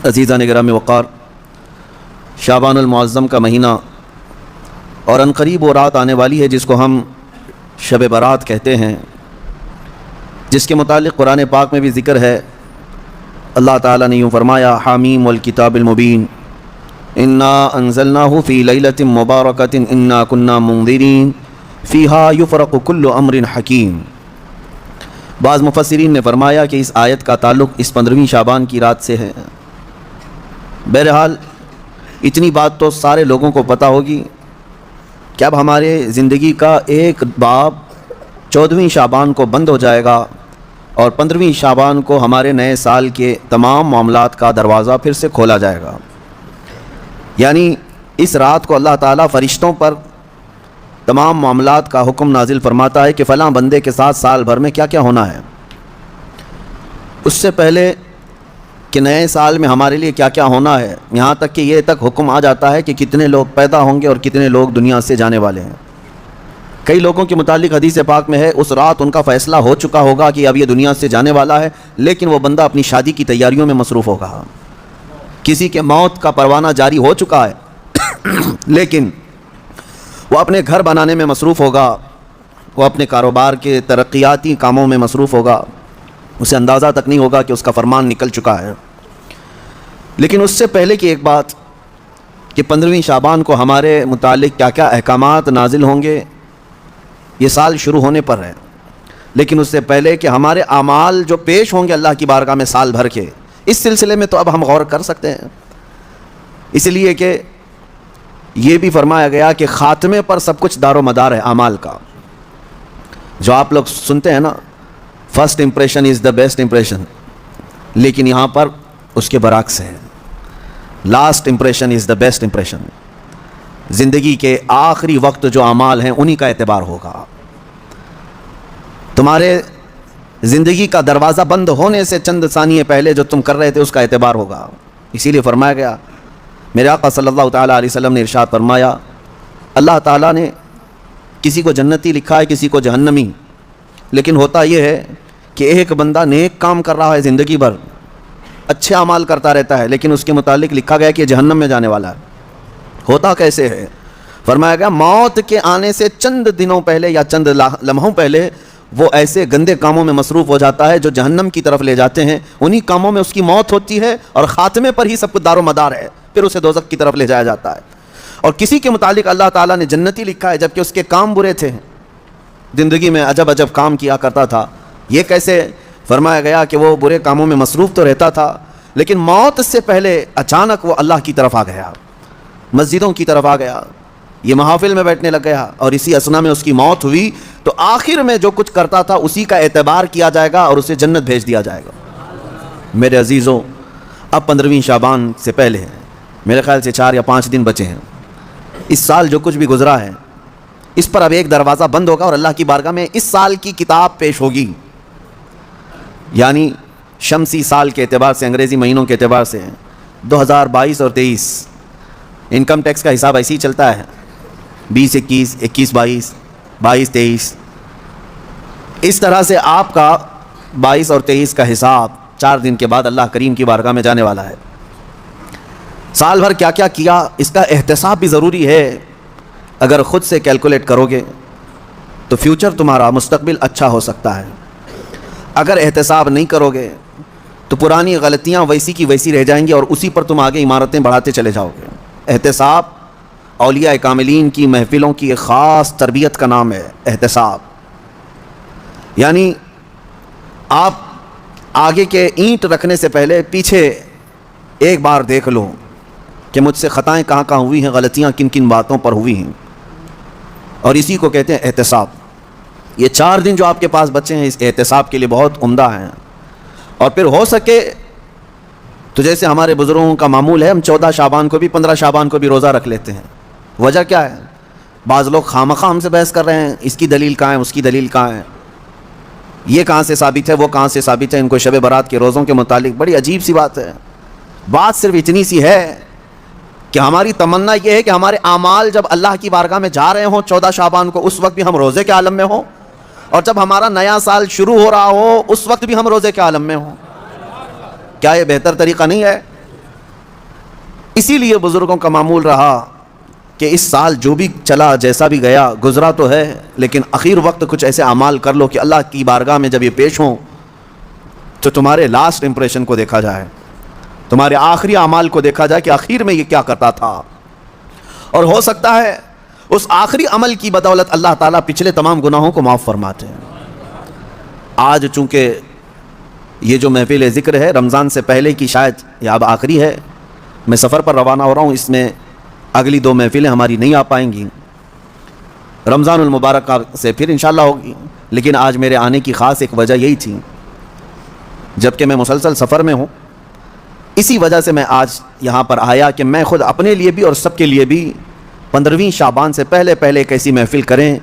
عزیزان گرامی وقار، شعبان المعظم کا مہینہ اور عنقریب وہ رات آنے والی ہے جس کو ہم شب برات کہتے ہیں، جس کے متعلق قرآن پاک میں بھی ذکر ہے۔ اللہ تعالیٰ نے یوں فرمایا: حامیم والکتاب المبین انا انزلناہ فی لیلۃ مبارکۃ انا کنا منذرین فیہا یفرق کل امر حکیم۔ بعض مفسرین نے فرمایا کہ اس آیت کا تعلق اس 15ویں شعبان کی رات سے ہے۔ بہرحال اتنی بات تو سارے لوگوں کو پتہ ہوگی کہ اب ہمارے زندگی کا ایک باب 14ویں شعبان کو بند ہو جائے گا اور 15ویں شعبان کو ہمارے نئے سال کے تمام معاملات کا دروازہ پھر سے کھولا جائے گا۔ یعنی اس رات کو اللہ تعالیٰ فرشتوں پر تمام معاملات کا حکم نازل فرماتا ہے کہ فلاں بندے کے ساتھ سال بھر میں کیا کیا ہونا ہے۔ اس سے پہلے کہ نئے سال میں ہمارے لیے کیا کیا ہونا ہے، یہاں تک کہ یہ تک حکم آ جاتا ہے کہ کتنے لوگ پیدا ہوں گے اور کتنے لوگ دنیا سے جانے والے ہیں۔ کئی لوگوں کے متعلق حدیث پاک میں ہے اس رات ان کا فیصلہ ہو چکا ہوگا کہ اب یہ دنیا سے جانے والا ہے، لیکن وہ بندہ اپنی شادی کی تیاریوں میں مصروف ہوگا۔ کسی کے موت کا پروانہ جاری ہو چکا ہے لیکن وہ اپنے گھر بنانے میں مصروف ہوگا، وہ اپنے کاروبار کے ترقیاتی کاموں میں مصروف ہوگا، اسے اندازہ تک نہیں ہوگا کہ اس کا فرمان نکل چکا ہے۔ لیکن اس سے پہلے کی ایک بات کہ 15ویں شعبان کو ہمارے متعلق کیا کیا احکامات نازل ہوں گے، یہ سال شروع ہونے پر ہے، لیکن اس سے پہلے کہ ہمارے اعمال جو پیش ہوں گے اللہ کی بارگاہ میں سال بھر کے، اس سلسلے میں تو اب ہم غور کر سکتے ہیں، اس لیے کہ یہ بھی فرمایا گیا کہ خاتمے پر سب کچھ دار و مدار ہے اعمال کا۔ جو آپ لوگ سنتے ہیں نا، first impression is the best impression, لیکن یہاں پر اس کے برعکس ہے، last impression is the best impression. زندگی کے آخری وقت جو اعمال ہیں انہی کا اعتبار ہوگا۔ تمہارے زندگی کا دروازہ بند ہونے سے چند ثانیے پہلے جو تم کر رہے تھے اس کا اعتبار ہوگا۔ اسی لیے فرمایا گیا، میرے آقا صلی اللہ تعالیٰ علیہ وسلم نے ارشاد فرمایا، اللہ تعالیٰ نے کسی کو جنتی لکھا ہے کسی کو جہنمی، لیکن ہوتا یہ ہے کہ ایک بندہ نیک کام کر رہا ہے زندگی بھر، اچھے اعمال کرتا رہتا ہے، لیکن اس کے متعلق لکھا گیا کہ یہ جہنم میں جانے والا ہے۔ ہوتا کیسے ہے؟ فرمایا گیا موت کے آنے سے چند دنوں پہلے یا چند لمحوں پہلے وہ ایسے گندے کاموں میں مصروف ہو جاتا ہے جو جہنم کی طرف لے جاتے ہیں، انہی کاموں میں اس کی موت ہوتی ہے اور خاتمے پر ہی سب کچھ دار و مدار ہے، پھر اسے دوزخ کی طرف لے جایا جاتا ہے۔ اور کسی کے متعلق اللہ تعالیٰ نے جنتی لکھا ہے جبکہ اس کے کام برے تھے، زندگی میں عجب عجب کام کیا کرتا تھا۔ یہ کیسے؟ فرمایا گیا کہ وہ برے کاموں میں مصروف تو رہتا تھا، لیکن موت سے پہلے اچانک وہ اللہ کی طرف آ گیا، مسجدوں کی طرف آ گیا، یہ محافل میں بیٹھنے لگ گیا، اور اسی اسنا میں اس کی موت ہوئی تو آخر میں جو کچھ کرتا تھا اسی کا اعتبار کیا جائے گا اور اسے جنت بھیج دیا جائے گا۔ میرے عزیزوں، اب 15ویں شعبان سے پہلے میرے خیال سے 4 یا 5 دن بچے ہیں۔ اس سال جو کچھ بھی گزرا ہے اس پر اب ایک دروازہ بند ہوگا اور اللہ کی بارگاہ میں اس سال کی کتاب پیش ہوگی، یعنی شمسی سال کے اعتبار سے، انگریزی مہینوں کے اعتبار سے 2022 اور 23 انکم ٹیکس کا حساب ایسے ہی چلتا ہے، 20-21 21-22 22-23، اس طرح سے آپ کا 22 اور 23 کا حساب 4 دن کے بعد اللہ کریم کی بارگاہ میں جانے والا ہے۔ سال بھر کیا کیا کیا اس کا احتساب بھی ضروری ہے۔ اگر خود سے کیلکولیٹ کرو گے تو فیوچر تمہارا مستقبل اچھا ہو سکتا ہے، اگر احتساب نہیں کرو گے تو پرانی غلطیاں ویسی کی ویسی رہ جائیں گی اور اسی پر تم آگے عمارتیں بڑھاتے چلے جاؤ گے۔ احتساب اولیاء کاملین کی محفلوں کی ایک خاص تربیت کا نام ہے، احتساب۔ یعنی آپ آگے کے اینٹ رکھنے سے پہلے پیچھے ایک بار دیکھ لو کہ مجھ سے خطائیں کہاں کہاں ہوئی ہیں، غلطیاں کن کن باتوں پر ہوئی ہیں، اور اسی کو کہتے ہیں احتساب۔ یہ 4 دن جو آپ کے پاس بچے ہیں اس احتساب کے لیے بہت عمدہ ہیں، اور پھر ہو سکے تو جیسے ہمارے بزرگوں کا معمول ہے، ہم 14 شعبان کو بھی 15 شعبان کو بھی روزہ رکھ لیتے ہیں۔ وجہ کیا ہے؟ بعض لوگ خامخواہ ہم سے بحث کر رہے ہیں، اس کی دلیل کہاں ہے، اس کی دلیل کہاں ہے، یہ کہاں سے ثابت ہے، وہ کہاں سے ثابت ہے۔ ان کو شب برات کے روزوں کے متعلق بڑی عجیب سی بات ہے۔ بات صرف اتنی سی ہے کہ ہماری تمنا یہ ہے کہ ہمارے اعمال جب اللہ کی بارگاہ میں جا رہے ہوں 14 شعبان کو، اس وقت بھی ہم روزے کے عالم میں ہوں، اور جب ہمارا نیا سال شروع ہو رہا ہو اس وقت بھی ہم روزے کے عالم میں ہوں۔ کیا یہ بہتر طریقہ نہیں ہے؟ اسی لیے بزرگوں کا معمول رہا کہ اس سال جو بھی چلا جیسا بھی گیا گزرا تو ہے، لیکن اخیر وقت کچھ ایسے اعمال کر لو کہ اللہ کی بارگاہ میں جب یہ پیش ہوں تو تمہارے لاسٹ امپریشن کو دیکھا جائے، تمہارے آخری اعمال کو دیکھا جائے کہ آخر میں یہ کیا کرتا تھا. اور ہو سکتا ہے اس آخری عمل کی بدولت اللہ تعالیٰ پچھلے تمام گناہوں کو معاف فرماتے ہیں. آج چونکہ یہ جو محفل ذکر ہے رمضان سے پہلے کی شاید یا اب آخری ہے، میں سفر پر روانہ ہو رہا ہوں، اس میں اگلی 2 محفلیں ہماری نہیں آ پائیں گی، رمضان المبارک سے پھر انشاءاللہ ہوگی. لیکن آج میرے آنے کی خاص ایک وجہ یہی تھی، جبکہ میں مسلسل سفر میں ہوں، اسی وجہ سے میں آج یہاں پر آیا کہ میں خود اپنے لیے بھی اور سب کے لیے بھی 15ویں شعبان سے پہلے ایک ایسی محفل کریں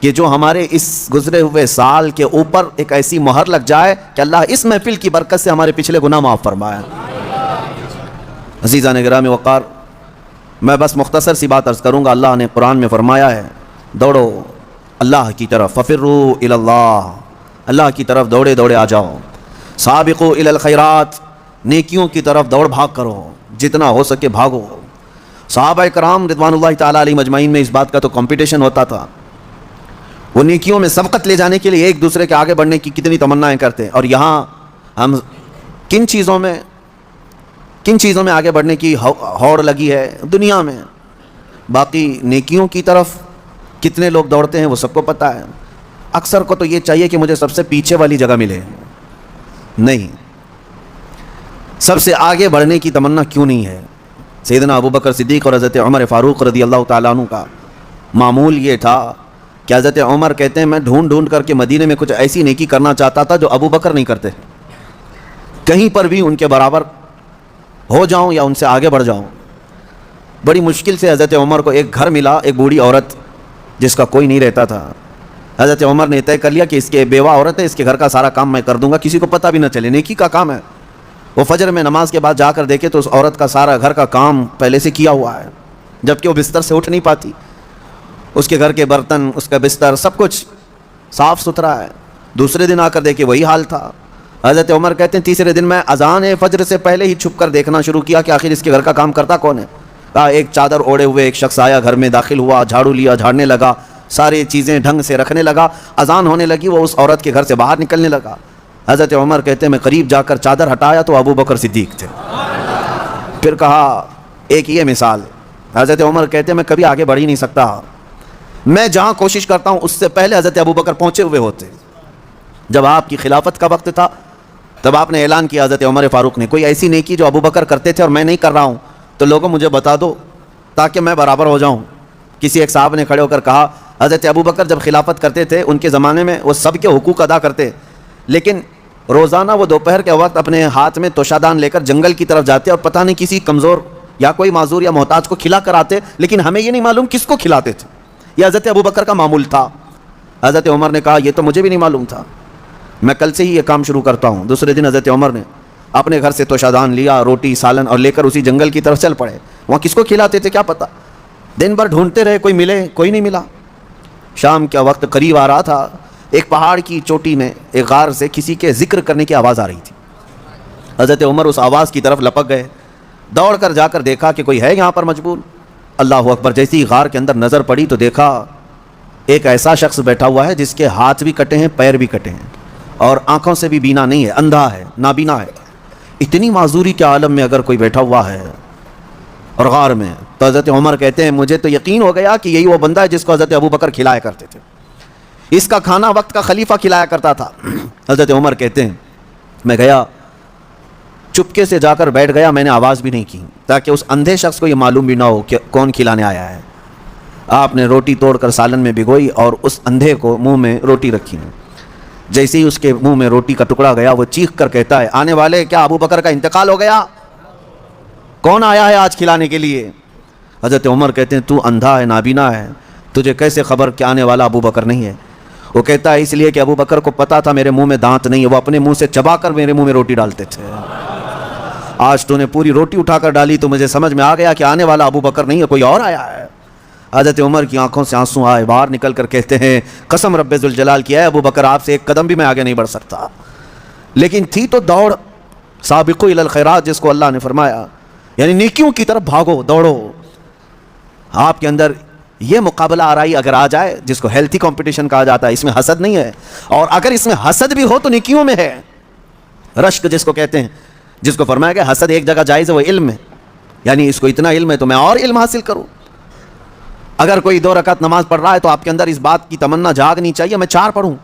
کہ جو ہمارے اس گزرے ہوئے سال کے اوپر ایک ایسی مہر لگ جائے کہ اللہ اس محفل کی برکت سے ہمارے پچھلے گناہ معاف فرمائے. عزیزان گرامی وقار، میں بس مختصر سی بات عرض کروں گا. اللہ نے قرآن میں فرمایا ہے دوڑو اللہ کی طرف، ففروا الی اللہ، اللہ کی طرف دوڑے دوڑے آ جاؤ. سابقوا الی الخیرات، نیکیوں کی طرف دوڑ بھاگ کرو، جتنا ہو سکے بھاگو. صحابہ کرام رضوان اللہ تعالیٰ علیہ مجمعین میں اس بات کا تو کمپٹیشن ہوتا تھا، وہ نیکیوں میں سبقت لے جانے کے لیے ایک دوسرے کے آگے بڑھنے کی کتنی تمنائیں کرتے. اور یہاں ہم کن چیزوں میں آگے بڑھنے کی ہوڑ لگی ہے دنیا میں، باقی نیکیوں کی طرف کتنے لوگ دوڑتے ہیں وہ سب کو پتہ ہے. اکثر کو تو یہ چاہیے کہ مجھے سب سے پیچھے والی جگہ ملے، نہیں، سب سے آگے بڑھنے کی تمنا کیوں نہیں ہے؟ سیدنا ابوبکر صدیق اور حضرت عمر فاروق رضی اللہ تعالیٰ عنہ کا معمول یہ تھا کہ حضرت عمر کہتے ہیں میں ڈھونڈ کر کے مدینے میں کچھ ایسی نیکی کرنا چاہتا تھا جو ابوبکر نہیں کرتے، کہیں پر بھی ان کے برابر ہو جاؤں یا ان سے آگے بڑھ جاؤں. بڑی مشکل سے حضرت عمر کو ایک گھر ملا، ایک بوڑھی عورت جس کا کوئی نہیں رہتا تھا. حضرت عمر نے طے کر لیا کہ اس کے بیوہ عورت ہے، اس کے گھر کا سارا کام میں کر دوں گا، کسی کو پتہ بھی نہ چلے، نیکی کا کام ہے. وہ فجر میں نماز کے بعد جا کر دیکھے تو اس عورت کا سارا گھر کا کام پہلے سے کیا ہوا ہے، جبکہ وہ بستر سے اٹھ نہیں پاتی. اس کے گھر کے برتن، اس کا بستر، سب کچھ صاف ستھرا ہے. دوسرے دن آ کر دیکھے وہی حال تھا. حضرت عمر کہتے ہیں تیسرے دن میں اذان فجر سے پہلے ہی چھپ کر دیکھنا شروع کیا کہ آخر اس کے گھر کا کام کرتا کون ہے. کہا ایک چادر اوڑے ہوئے ایک شخص آیا، گھر میں داخل ہوا، جھاڑو لیا، جھاڑنے لگا، ساری چیزیں ڈھنگ سے رکھنے لگا. اذان ہونے لگی، وہ اس عورت کے گھر سے باہر نکلنے لگا. حضرت عمر کہتے ہیں میں قریب جا کر چادر ہٹایا تو ابوبکر صدیق تھے. پھر کہا ایک یہ مثال. حضرت عمر کہتے ہیں میں کبھی آگے بڑھ ہی نہیں سکتا، میں جہاں کوشش کرتا ہوں اس سے پہلے حضرت ابوبکر پہنچے ہوئے ہوتے. جب آپ کی خلافت کا وقت تھا تب آپ نے اعلان کیا حضرت عمر فاروق نے کوئی ایسی نیکی جو ابوبکر کرتے تھے اور میں نہیں کر رہا ہوں تو لوگوں مجھے بتا دو تاکہ میں برابر ہو جاؤں. کسی ایک صاحب نے کھڑے ہو کر کہا حضرت ابوبکر جب خلافت کرتے تھے ان کے زمانے میں وہ سب کے حقوق ادا کرتے، لیکن روزانہ وہ دوپہر کے وقت اپنے ہاتھ میں توشادان لے کر جنگل کی طرف جاتے اور پتہ نہیں کسی کمزور یا کوئی معذور یا محتاج کو کھلا کر آتے، لیکن ہمیں یہ نہیں معلوم کس کو کھلاتے تھے. یہ حضرت ابوبکر کا معمول تھا. حضرت عمر نے کہا یہ تو مجھے بھی نہیں معلوم تھا، میں کل سے ہی یہ کام شروع کرتا ہوں. دوسرے دن حضرت عمر نے اپنے گھر سے توشادان لیا، روٹی سالن، اور لے کر اسی جنگل کی طرف چل پڑے. وہاں کس کو کھلاتے تھے کیا پتہ. دن بھر ڈھونڈتے رہے، کوئی ملے، کوئی نہیں ملا. شام کا وقت قریب آ رہا تھا، ایک پہاڑ کی چوٹی میں ایک غار سے کسی کے ذکر کرنے کی آواز آ رہی تھی. حضرت عمر اس آواز کی طرف لپک گئے، دوڑ کر جا کر دیکھا کہ کوئی ہے یہاں پر مجبور. اللہ اکبر، جیسی ہی غار کے اندر نظر پڑی تو دیکھا ایک ایسا شخص بیٹھا ہوا ہے جس کے ہاتھ بھی کٹے ہیں، پیر بھی کٹے ہیں، اور آنکھوں سے بھی بینا نہیں ہے، اندھا ہے، نابینا ہے. اتنی معذوری کے عالم میں اگر کوئی بیٹھا ہوا ہے اور غار میں، تو حضرت عمر کہتے ہیں مجھے تو یقین ہو گیا کہ یہی وہ بندہ ہے جس کو حضرت ابوبکر کھلایا کرتے تھے. اس کا کھانا وقت کا خلیفہ کھلایا کرتا تھا. حضرت عمر کہتے ہیں میں گیا، چپکے سے جا کر بیٹھ گیا، میں نے آواز بھی نہیں کی تاکہ اس اندھے شخص کو یہ معلوم بھی نہ ہو کہ کون کھلانے آیا ہے. آپ نے روٹی توڑ کر سالن میں بھگوئی اور اس اندھے کو منہ میں روٹی رکھی. جیسے ہی اس کے منہ میں روٹی کا ٹکڑا گیا وہ چیخ کر کہتا ہے آنے والے کیا ابوبکر کا انتقال ہو گیا؟ کون آیا ہے آج کھلانے کے لیے؟ حضرت عمر کہتے ہیں تو اندھا ہے، نابینا ہے، تجھے کیسے خبر کہ آنے والا ابوبکر نہیں ہے؟ وہ کہتا ہے اس لیے کہ ابوبکر کو پتا تھا میرے منہ میں دانت نہیں ہے، وہ اپنے منہ سے چبا کر میرے منہ میں روٹی ڈالتے تھے. آج تو نے پوری روٹی اٹھا کر ڈالی تو مجھے سمجھ میں آ گیا کہ آنے والا ابوبکر نہیں ہے، کوئی اور آیا ہے. حضرت عمر کی آنکھوں سے آنسو آئے، باہر نکل کر کہتے ہیں قسم رب ذوالجلال کی ہے ابوبکر آپ سے ایک قدم بھی میں آگے نہیں بڑھ سکتا. لیکن تھی تو دوڑ، سابقوا الی الخیرات جس کو اللہ نے فرمایا. یعنی نیکیوں کی طرف بھاگو دوڑو. آپ کے اندر یہ مقابلہ آرائی اگر آ جائے, جس کو ہیلتھی کمپٹیشن کہا جاتا ہے, اس میں حسد نہیں ہے, اور اگر اس میں حسد بھی ہو تو نیکیوں میں ہے. رشک جس کو کہتے ہیں, جس کو فرمایا گیا حسد ایک جگہ جائز ہے, وہ علم ہے, یعنی اس کو اتنا علم ہے تو میں اور علم حاصل کروں. اگر کوئی 2 رکعت نماز پڑھ رہا ہے تو آپ کے اندر اس بات کی تمنا جاگنی چاہیے میں 4 پڑھوں.